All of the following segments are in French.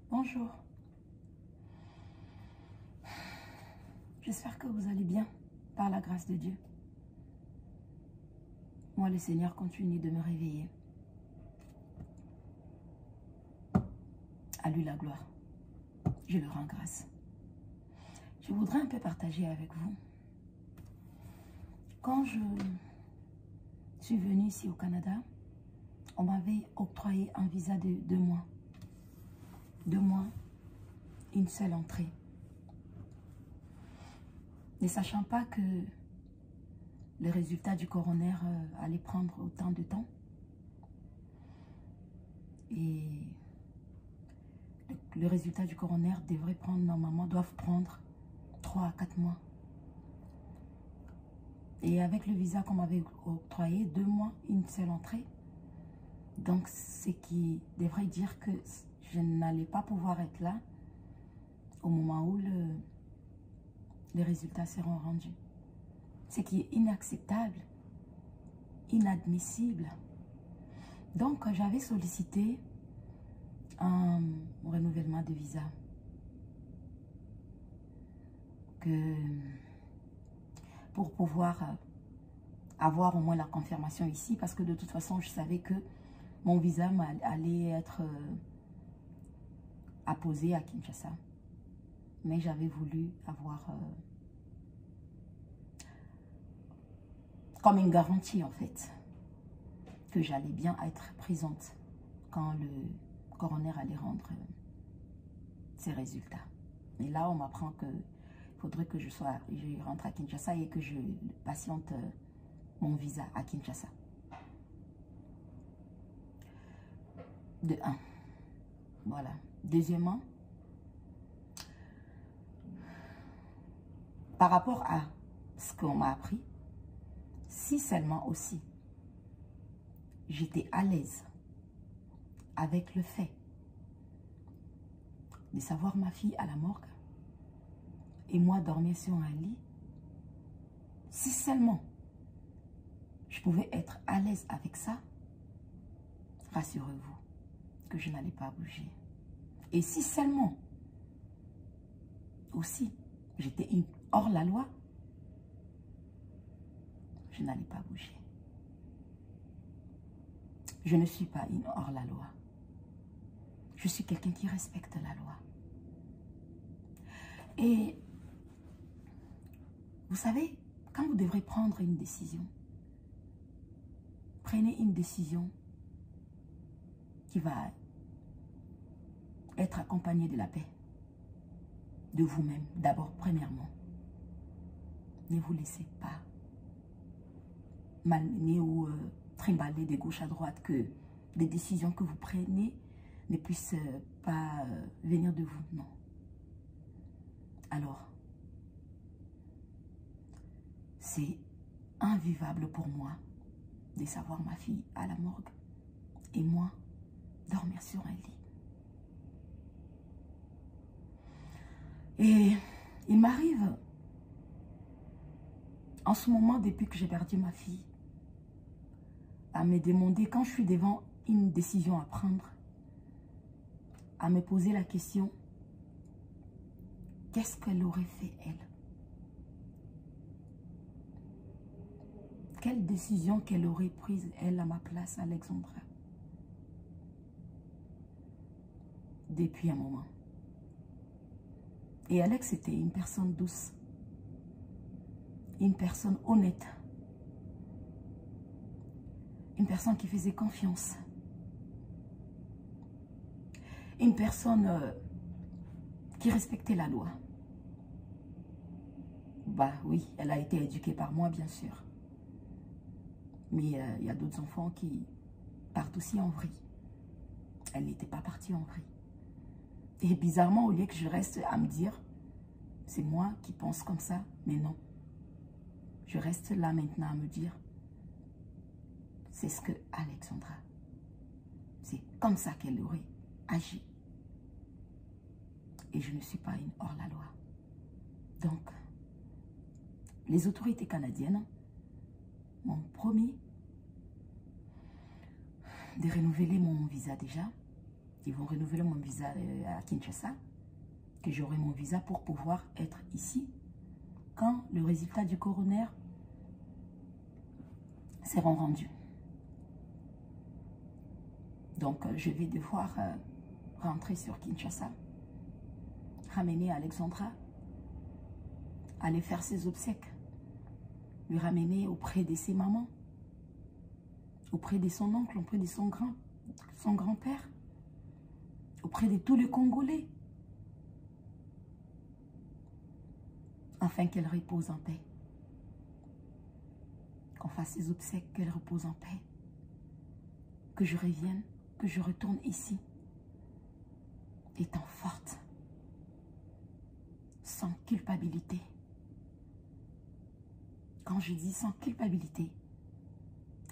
Bonjour. J'espère que vous allez bien, par la grâce de Dieu. Moi, le Seigneur continue de me réveiller. À lui la gloire. Je le rends grâce. Je voudrais un peu partager avec vous. Quand je suis venue ici au Canada, on m'avait octroyé un visa de 2 mois. 2 mois, une seule entrée. Ne sachant pas que le résultat du coroner allait prendre autant de temps. Et le résultat du coroner devrait prendre, normalement, doivent prendre 3 à 4 mois. Et avec le visa qu'on m'avait octroyé, 2 mois, une seule entrée. Donc, ce qui devrait dire que je n'allais pas pouvoir être là au moment où les résultats seront rendus. Ce qui est inacceptable, inadmissible. Donc, j'avais sollicité un renouvellement de visa. Pour pouvoir avoir au moins la confirmation ici, parce que de toute façon, je savais que mon visa allait être apposé à Kinshasa. Mais j'avais voulu avoir comme une garantie, en fait, que j'allais bien être présente quand le coroner allait rendre ses résultats. Et là, on m'apprend que faudrait que je rentre à Kinshasa et que je patiente mon visa à Kinshasa. De 1. Voilà. Deuxièmement, par rapport à ce qu'on m'a appris, si seulement aussi j'étais à l'aise avec le fait de savoir ma fille à la morgue, et moi dormir sur un lit, si seulement je pouvais être à l'aise avec ça, rassurez-vous que je n'allais pas bouger. Et si seulement aussi j'étais hors la loi, je n'allais pas bouger. Je ne suis pas une hors la loi. Je suis quelqu'un qui respecte la loi. Et vous savez, quand vous devrez prendre une décision, prenez une décision qui va être accompagnée de la paix, de vous-même, d'abord, premièrement. Ne vous laissez pas malmener ou trimballer de gauche à droite, que les décisions que vous prenez ne puissent pas venir de vous, non. Alors, c'est invivable pour moi de savoir ma fille à la morgue et moi dormir sur un lit. Et il m'arrive en ce moment, depuis que j'ai perdu ma fille, à me demander, quand je suis devant une décision à prendre, à me poser la question, qu'est-ce qu'elle aurait fait, elle? Quelle décision qu'elle aurait prise, elle, à ma place, Alexandra? Depuis un moment. Et Alex était une personne douce, une personne honnête, une personne qui faisait confiance, une personne qui respectait la loi. Bah oui, elle a été éduquée par moi, bien sûr. Mais il y a d'autres enfants qui partent aussi en vrille. Elle n'était pas partie en vrille. Et bizarrement, au lieu que je reste à me dire, c'est moi qui pense comme ça, mais non. Je reste là maintenant à me dire, c'est ce que Alexandra, c'est comme ça qu'elle aurait agi. Et je ne suis pas une hors-la-loi. Donc, les autorités canadiennes m'ont promis de renouveler mon visa déjà Ils vont renouveler mon visa à Kinshasa, que j'aurai mon visa pour pouvoir être ici quand le résultat du coroner sera rendu. Donc, je vais devoir rentrer sur Kinshasa, ramener Alexandra, aller faire ses obsèques, lui ramener auprès de ses mamans, auprès de son oncle, auprès de son grand-père, auprès de tous les Congolais, afin qu'elle repose en paix. Qu'on fasse ses obsèques, qu'elle repose en paix. Que je revienne, que je retourne ici, étant forte, sans culpabilité. Quand je dis sans culpabilité,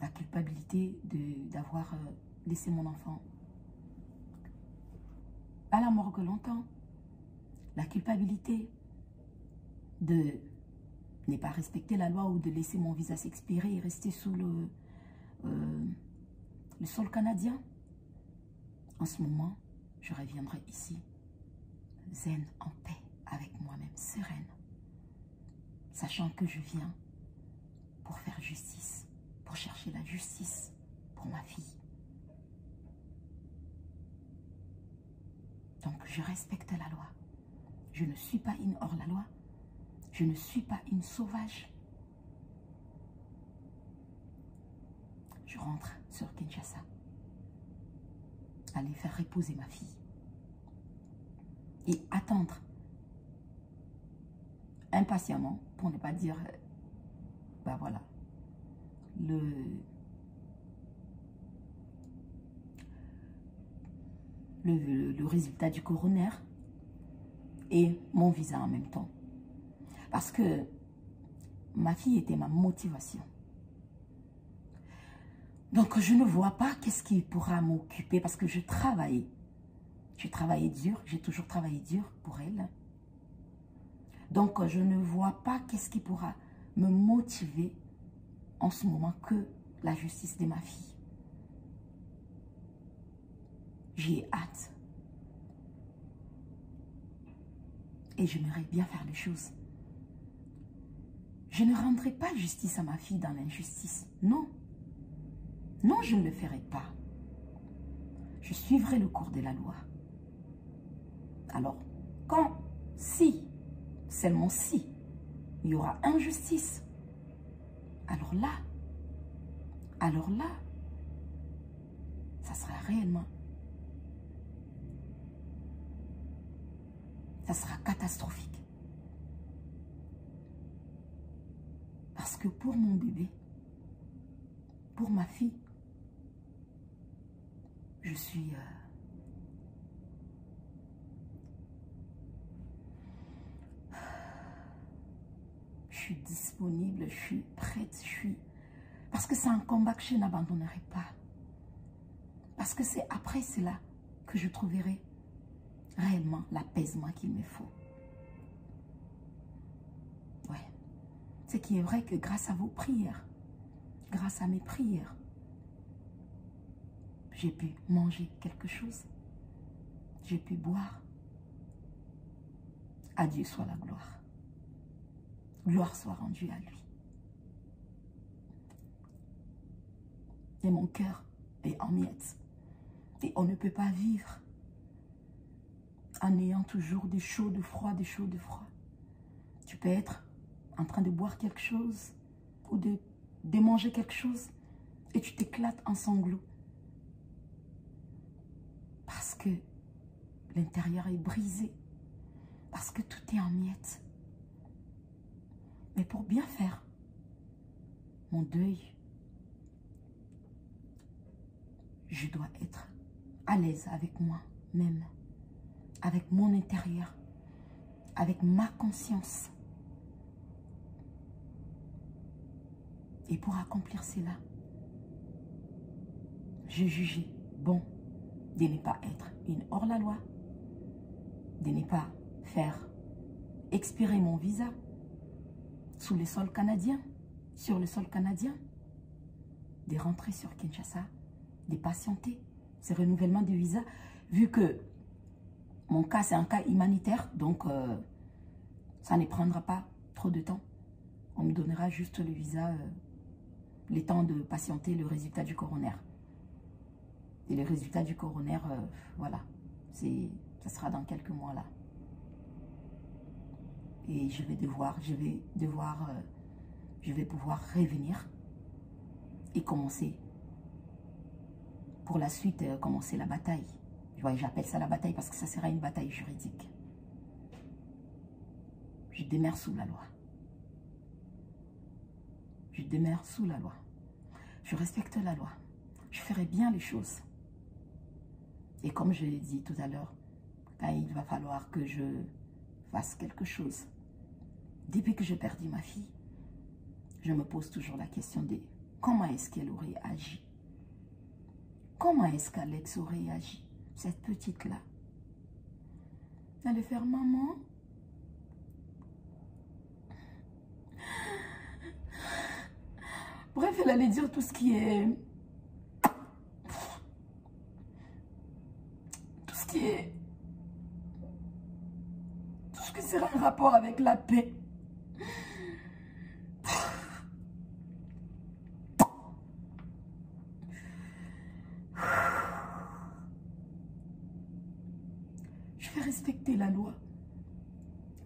la culpabilité d'avoir laissé mon enfant à la morgue longtemps, la culpabilité de ne pas respecter la loi ou de laisser mon visa s'expirer et rester sous le sol canadien. En ce moment, je reviendrai ici, zen, en paix, avec moi-même, sereine, sachant que je viens pour faire justice, pour chercher la justice pour ma fille. Donc, je respecte la loi. Je ne suis pas une hors-la-loi. Je ne suis pas une sauvage. Je rentre sur Kinshasa. Aller faire reposer ma fille. Et attendre impatiemment, pour ne pas dire, ben voilà, le résultat du coroner et mon visa en même temps. Parce que ma fille était ma motivation. Donc, je ne vois pas qu'est-ce qui pourra m'occuper parce que je travaillais. J'ai travaillé dur, j'ai toujours travaillé dur pour elle. Donc, je ne vois pas qu'est-ce qui pourra me motiver en ce moment que la justice de ma fille. J'ai hâte. Et j'aimerais bien faire les choses. Je ne rendrai pas justice à ma fille dans l'injustice. Non. Non, je ne le ferai pas. Je suivrai le cours de la loi. Alors, quand, si, seulement si, il y aura injustice, alors là, ça sera réellement, ça sera catastrophique. Parce que pour mon bébé, pour ma fille, je suis disponible, je suis prête, parce que c'est un combat que je n'abandonnerai pas. Parce que c'est après cela que je trouverai réellement l'apaisement qu'il me faut. Ouais. Ce qui est vrai que grâce à vos prières, grâce à mes prières, j'ai pu manger quelque chose. J'ai pu boire. À Dieu soit la gloire. Gloire soit rendue à lui. Et mon cœur est en miettes. Et on ne peut pas vivre en ayant toujours des chauds, de froid, des chauds, de froid. Tu peux être en train de boire quelque chose ou de manger quelque chose et tu t'éclates en sanglots. Parce que l'intérieur est brisé. Parce que tout est en miettes. Mais pour bien faire mon deuil, je dois être à l'aise avec moi-même, avec mon intérieur, avec ma conscience. Et pour accomplir cela, je jugeais bon de ne pas être une hors-la-loi, de ne pas faire expirer mon visa sous le sol canadien, sur le sol canadien, de rentrer sur Kinshasa, de patienter ce renouvellement de visa vu que mon cas, c'est un cas humanitaire, donc ça ne prendra pas trop de temps. On me donnera juste le visa, les temps de patienter le résultat du coroner. Et le résultat du coroner, voilà, ça sera dans quelques mois là. Et je vais pouvoir revenir et commencer. Pour la suite, commencer la bataille. J'appelle ça la bataille parce que ça sera une bataille juridique. Je demeure sous la loi. Je demeure sous la loi. Je respecte la loi. Je ferai bien les choses. Et comme je l'ai dit tout à l'heure, quand il va falloir que je fasse quelque chose, depuis que j'ai perdu ma fille, je me pose toujours la question de comment est-ce qu'elle aurait agi? Comment est-ce qu'Alex aurait agi? Cette petite-là. Elle allait faire maman. Bref, elle allait dire tout ce qui est... Tout ce qui sera en rapport avec la paix. Je vais respecter la loi.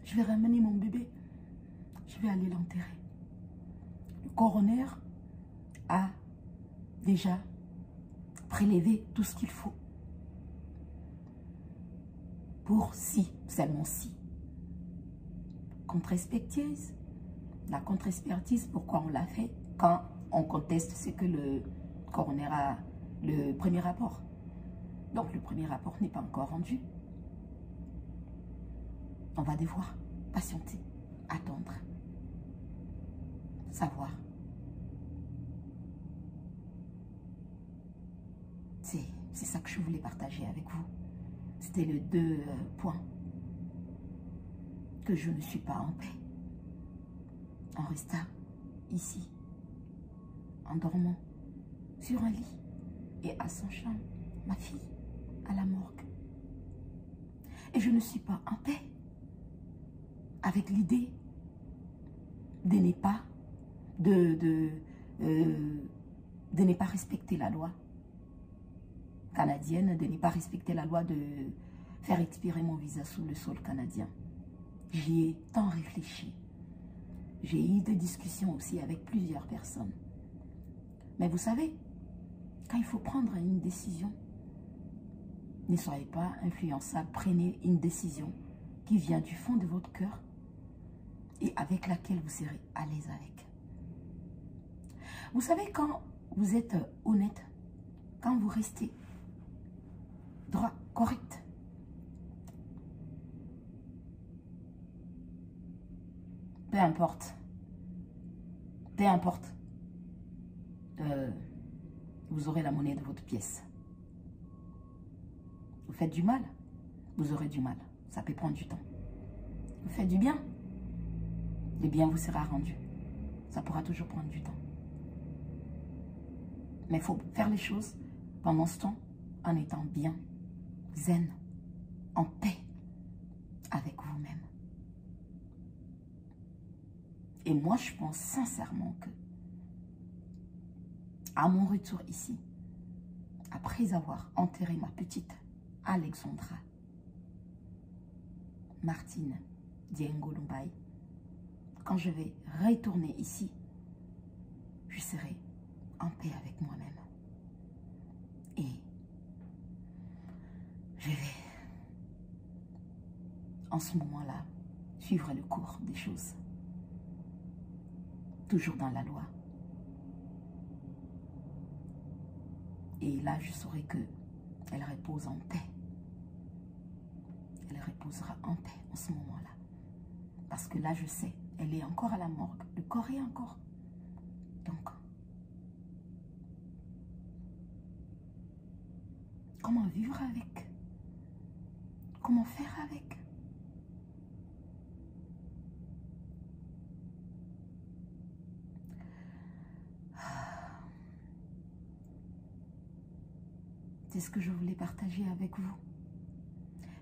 Je vais ramener mon bébé. Je vais aller l'enterrer. Le coroner a déjà prélevé tout ce qu'il faut. Pour si, seulement si. Contre-expertise. La contre-expertise, pourquoi on l'a fait quand on conteste ce que le coroner a, le premier rapport. Donc le premier rapport n'est pas encore rendu. On va devoir patienter, attendre, savoir. C'est ça que je voulais partager avec vous. C'était les deux points. Que je ne suis pas en paix. En restant ici, en dormant sur un lit et à son champ, ma fille à la morgue. Et je ne suis pas en paix avec l'idée de ne pas de ne pas respecter la loi canadienne, de ne pas respecter la loi de faire expirer mon visa sous le sol canadien. J'y ai tant réfléchi. J'ai eu des discussions aussi avec plusieurs personnes. Mais vous savez, quand il faut prendre une décision, ne soyez pas influençable. Prenez une décision qui vient du fond de votre cœur et avec laquelle vous serez à l'aise avec. Vous savez, quand vous êtes honnête, quand vous restez droit, correct, peu importe, vous aurez la monnaie de votre pièce. Vous faites du mal, vous aurez du mal. Ça peut prendre du temps. Vous faites du bien, le bien vous sera rendu. Ça pourra toujours prendre du temps. Mais il faut faire les choses pendant ce temps en étant bien, zen, en paix avec vous-même. Et moi, je pense sincèrement que, à mon retour ici, après avoir enterré ma petite Alexandra Martine Diengolumbai, quand je vais retourner ici, je serai en paix avec moi-même. Et je vais, en ce moment-là, suivre le cours des choses. Toujours dans la loi. Et là, je saurai que elle repose en paix. Elle reposera en paix en ce moment-là. Parce que là, je sais, elle est encore à la morgue. Le corps est encore. Donc, comment vivre avec? Comment faire avec? C'est ce que je voulais partager avec vous.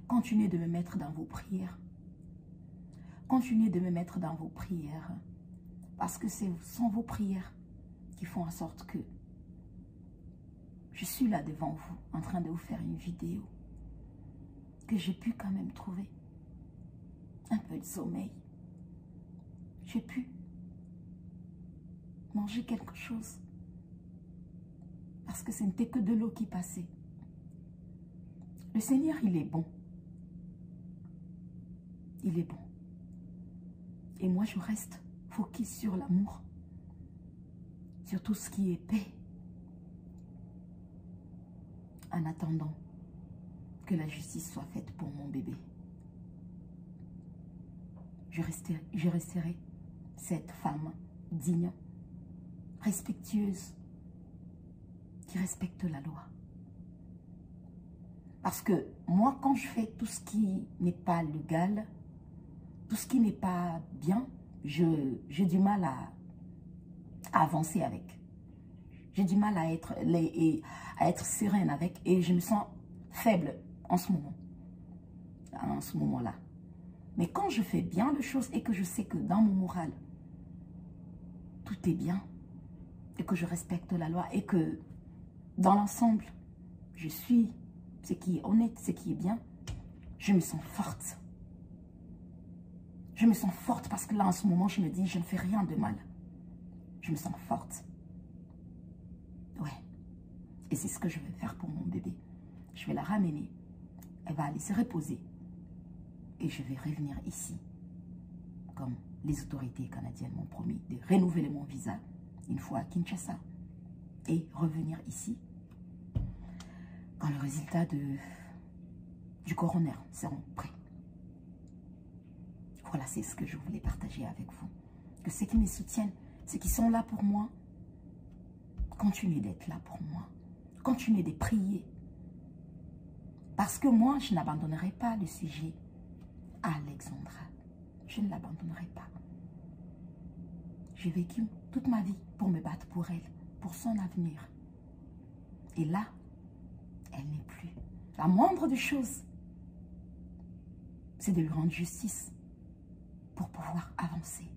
continuez de me mettre dans vos prières. Continuez de me mettre dans vos prières. Parce que ce sont vos prières qui font en sorte que je suis là devant vous, en train de vous faire une vidéo. Que j'ai pu quand même trouver un peu de sommeil. J'ai pu manger quelque chose. Parce que ce n'était que de l'eau qui passait. Le Seigneur, il est bon. Il est bon. Et moi, je reste focus sur l'amour. Sur tout ce qui est paix. En attendant que la justice soit faite pour mon bébé. Je resterai cette femme digne, respectueuse, qui respecte la loi. Parce que moi, quand je fais tout ce qui n'est pas légal, tout ce qui n'est pas bien, j'ai du mal à avancer avec. J'ai du mal à être sereine avec et je me sens faible en ce moment. En ce moment-là. Mais quand je fais bien les choses et que je sais que dans mon moral, tout est bien et que je respecte la loi et que dans l'ensemble, je suis ce qui est honnête, ce qui est bien, je me sens forte. Je me sens forte parce que là, en ce moment, je me dis, je ne fais rien de mal. Je me sens forte. Ouais. Et c'est ce que je vais faire pour mon bébé. Je vais la ramener. Elle va aller se reposer. Et je vais revenir ici. Comme les autorités canadiennes m'ont promis de renouveler mon visa une fois à Kinshasa. Et revenir ici quand le résultat du coroner seront prêts. Voilà, c'est ce que je voulais partager avec vous. Que ceux qui me soutiennent, ceux qui sont là pour moi, continuez d'être là pour moi. Continuez de prier. Parce que moi, je n'abandonnerai pas le sujet à Alexandra. Je ne l'abandonnerai pas. J'ai vécu toute ma vie pour me battre pour elle, pour son avenir. Et là, elle n'est plus. La moindre des choses, c'est de lui rendre justice pour pouvoir avancer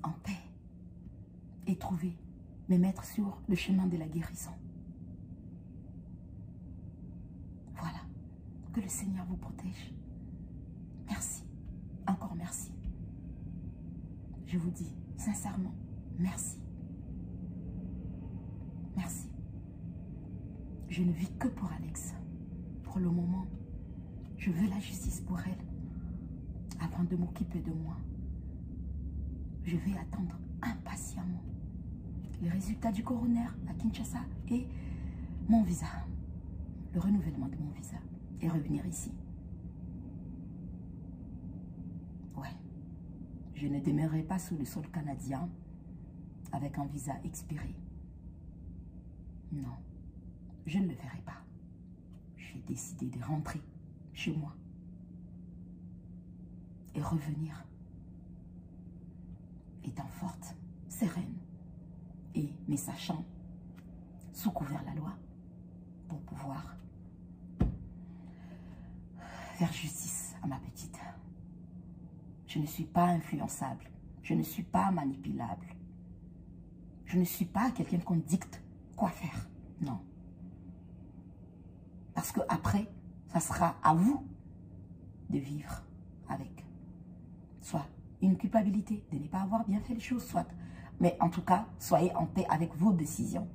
en paix et trouver, me mettre sur le chemin de la guérison. Voilà. Que le Seigneur vous protège. Merci. Encore merci. Je vous dis sincèrement, merci. Merci. Je ne vis que pour Alex. Pour le moment, je veux la justice pour elle. Avant de m'occuper de moi, je vais attendre impatiemment les résultats du coroner à Kinshasa et mon visa. Le renouvellement de mon visa. Et revenir ici. Ouais. Je ne demeurerai pas sur le sol canadien avec un visa expiré. Non. Je ne le ferai pas. J'ai décidé de rentrer chez moi. Et revenir. Étant forte, sereine. Et me sachant sous couvert la loi. Pour pouvoir faire justice à ma petite. Je ne suis pas influençable. Je ne suis pas manipulable. Je ne suis pas quelqu'un qu'on dicte quoi faire. Non. Parce que après, ça sera à vous de vivre avec. Soit une culpabilité de ne pas avoir bien fait les choses, soit. Mais en tout cas, soyez en paix avec vos décisions.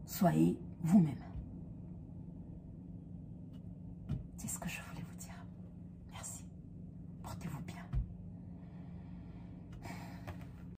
Soyez vous-même. C'est ce que je veux.